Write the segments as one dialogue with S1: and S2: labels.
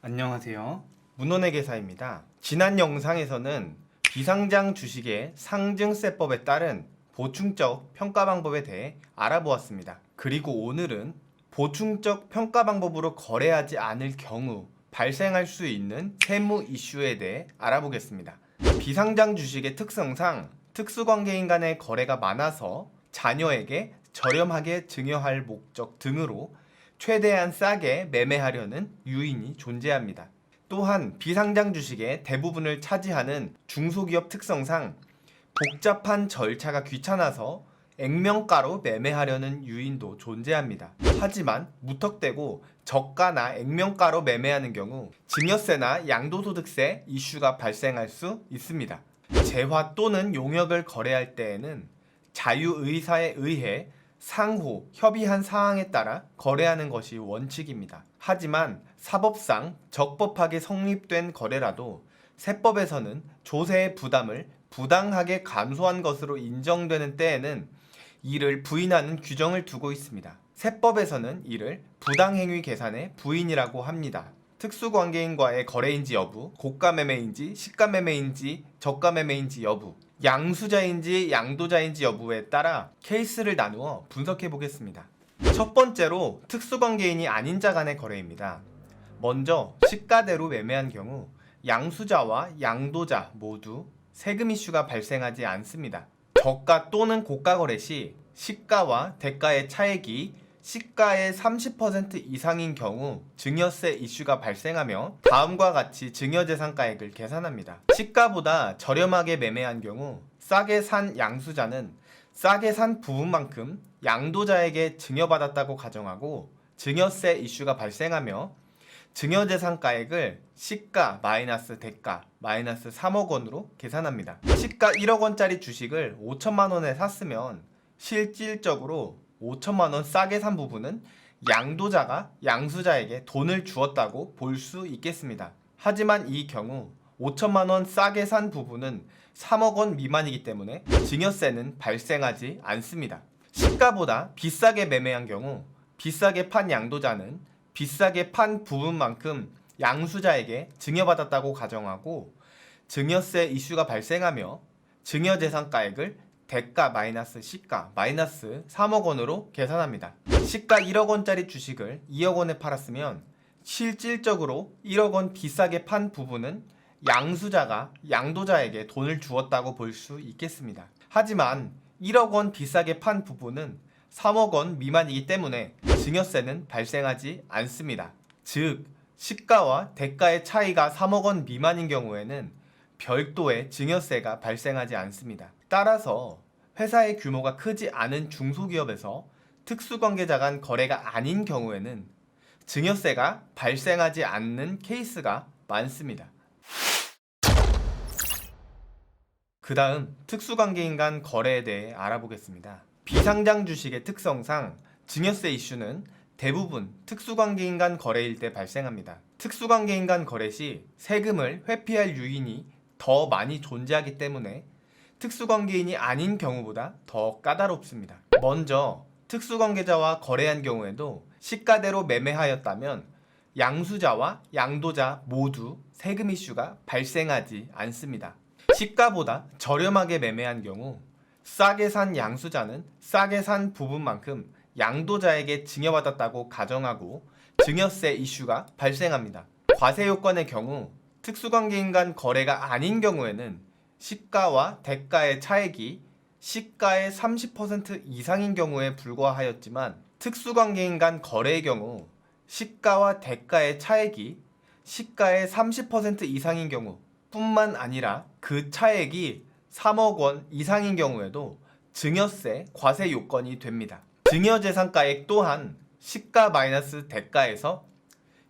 S1: 안녕하세요. 문헌의 개사입니다. 지난 영상에서는 비상장 주식의 상증세법에 따른 보충적 평가 방법에 대해 알아보았습니다. 그리고 오늘은 보충적 평가 방법으로 거래하지 않을 경우 발생할 수 있는 세무 이슈에 대해 알아보겠습니다. 비상장 주식의 특성상 특수관계인 간의 거래가 많아서 자녀에게 저렴하게 증여할 목적 등으로 최대한 싸게 매매하려는 유인이 존재합니다. 또한 비상장 주식의 대부분을 차지하는 중소기업 특성상 복잡한 절차가 귀찮아서 액면가로 매매하려는 유인도 존재합니다. 하지만 무턱대고 저가나 액면가로 매매하는 경우 증여세나 양도소득세 이슈가 발생할 수 있습니다. 재화 또는 용역을 거래할 때에는 자유의사에 의해 상호 협의한 사항에 따라 거래하는 것이 원칙입니다. 하지만 사법상 적법하게 성립된 거래라도 세법에서는 조세의 부담을 부당하게 감소한 것으로 인정되는 때에는 이를 부인하는 규정을 두고 있습니다. 세법에서는 이를 부당행위 계산의 부인이라고 합니다. 특수관계인과의 거래인지 여부, 고가매매인지 시가매매인지 저가매매인지 여부, 양수자인지 양도자인지 여부에 따라 케이스를 나누어 분석해 보겠습니다. 첫 번째로 특수관계인이 아닌 자 간의 거래입니다. 먼저 시가대로 매매한 경우 양수자와 양도자 모두 세금 이슈가 발생하지 않습니다. 저가 또는 고가 거래 시 시가와 대가의 차액이 시가의 30% 이상인 경우 증여세 이슈가 발생하며 다음과 같이 증여재산가액을 계산합니다. 시가보다 저렴하게 매매한 경우 싸게 산 양수자는 싸게 산 부분만큼 양도자에게 증여받았다고 가정하고 증여세 이슈가 발생하며 증여재산가액을 시가 마이너스 대가 마이너스 3억 원으로 계산합니다. 시가 1억 원짜리 주식을 5천만 원에 샀으면 실질적으로 5천만 원 싸게 산 부분은 양도자가 양수자에게 돈을 주었다고 볼 수 있겠습니다. 하지만 이 경우 5천만 원 싸게 산 부분은 3억 원 미만이기 때문에 증여세는 발생하지 않습니다. 시가보다 비싸게 매매한 경우 비싸게 판 양도자는 비싸게 판 부분만큼 양수자에게 증여받았다고 가정하고 증여세 이슈가 발생하며 증여재산가액을 대가 마이너스 시가 마이너스 3억 원으로 계산합니다. 시가 1억 원짜리 주식을 2억 원에 팔았으면 실질적으로 1억 원 비싸게 판 부분은 양수자가 양도자에게 돈을 주었다고 볼 수 있겠습니다. 하지만 1억 원 비싸게 판 부분은 3억 원 미만이기 때문에 증여세는 발생하지 않습니다. 즉, 시가와 대가의 차이가 3억 원 미만인 경우에는 별도의 증여세가 발생하지 않습니다. 따라서 회사의 규모가 크지 않은 중소기업에서 특수관계자 간 거래가 아닌 경우에는 증여세가 발생하지 않는 케이스가 많습니다. 그 다음 특수관계인 간 거래에 대해 알아보겠습니다. 비상장 주식의 특성상 증여세 이슈는 대부분 특수관계인 간 거래일 때 발생합니다. 특수관계인 간 거래 시 세금을 회피할 유인이 더 많이 존재하기 때문에 특수관계인이 아닌 경우보다 더 까다롭습니다. 먼저 특수관계자와 거래한 경우에도 시가대로 매매하였다면 양수자와 양도자 모두 세금 이슈가 발생하지 않습니다. 시가보다 저렴하게 매매한 경우 싸게 산 양수자는 싸게 산 부분만큼 양도자에게 증여받았다고 가정하고 증여세 이슈가 발생합니다. 과세 요건의 경우 특수관계인 간 거래가 아닌 경우에는 시가와 대가의 차액이 시가의 30% 이상인 경우에 불과하였지만 특수관계인 간 거래의 경우 시가와 대가의 차액이 시가의 30% 이상인 경우 뿐만 아니라 그 차액이 3억 원 이상인 경우에도 증여세 과세 요건이 됩니다. 증여재산가액 또한 시가 마이너스 대가에서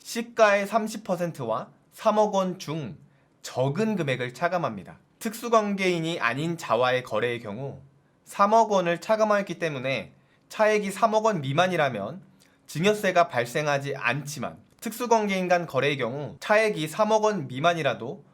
S1: 시가의 30%와 3억 원 중 적은 금액을 차감합니다. 특수관계인이 아닌 자와의 거래의 경우 3억 원을 차감하였기 때문에 차액이 3억 원 미만이라면 증여세가 발생하지 않지만 특수관계인 간 거래의 경우 차액이 3억 원 미만이라도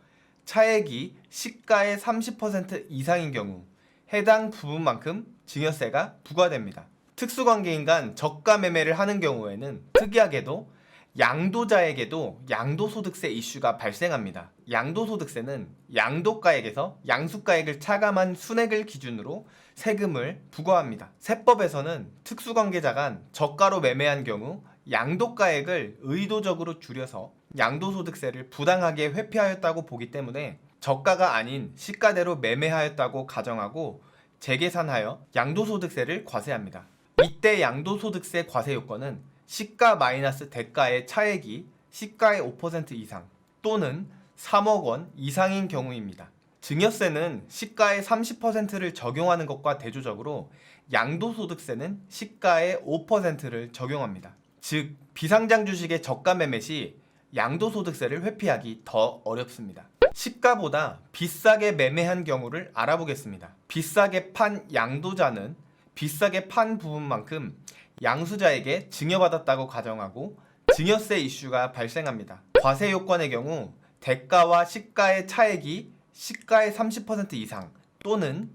S1: 차액이 시가의 30% 이상인 경우 해당 부분만큼 증여세가 부과됩니다. 특수관계인 간 저가 매매를 하는 경우에는 특이하게도 양도자에게도 양도소득세 이슈가 발생합니다. 양도소득세는 양도가액에서 양수가액을 차감한 순액을 기준으로 세금을 부과합니다. 세법에서는 특수관계자 간 저가로 매매한 경우 양도가액을 의도적으로 줄여서 양도소득세를 부당하게 회피하였다고 보기 때문에 저가가 아닌 시가대로 매매하였다고 가정하고 재계산하여 양도소득세를 과세합니다. 이때 양도소득세 과세 요건은 시가 마이너스 대가의 차액이 시가의 5% 이상 또는 3억 원 이상인 경우입니다. 증여세는 시가의 30%를 적용하는 것과 대조적으로 양도소득세는 시가의 5%를 적용합니다. 즉 비상장 주식의 저가 매매 시 양도소득세를 회피하기 더 어렵습니다. 시가보다 비싸게 매매한 경우를 알아보겠습니다. 비싸게 판 양도자는 비싸게 판 부분만큼 양수자에게 증여받았다고 가정하고 증여세 이슈가 발생합니다. 과세 요건의 경우 대가와 시가의 차액이 시가의 30% 이상 또는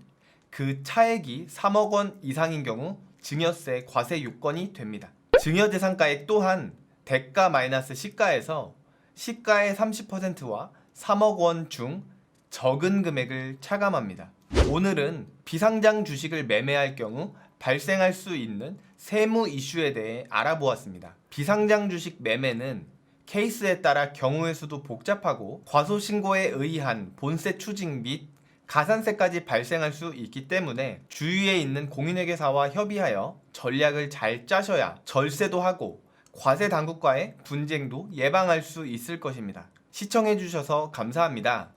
S1: 그 차액이 3억 원 이상인 경우 증여세 과세 요건이 됩니다. 증여재산가액 또한 대가 마이너스 시가에서 시가의 30%와 3억 원 중 적은 금액을 차감합니다. 오늘은 비상장 주식을 매매할 경우 발생할 수 있는 세무 이슈에 대해 알아보았습니다. 비상장 주식 매매는 케이스에 따라 경우의 수도 복잡하고 과소신고에 의한 본세 추징 및 가산세까지 발생할 수 있기 때문에 주위에 있는 공인회계사와 협의하여 전략을 잘 짜셔야 절세도 하고 과세 당국과의 분쟁도 예방할 수 있을 것입니다. 시청해주셔서 감사합니다.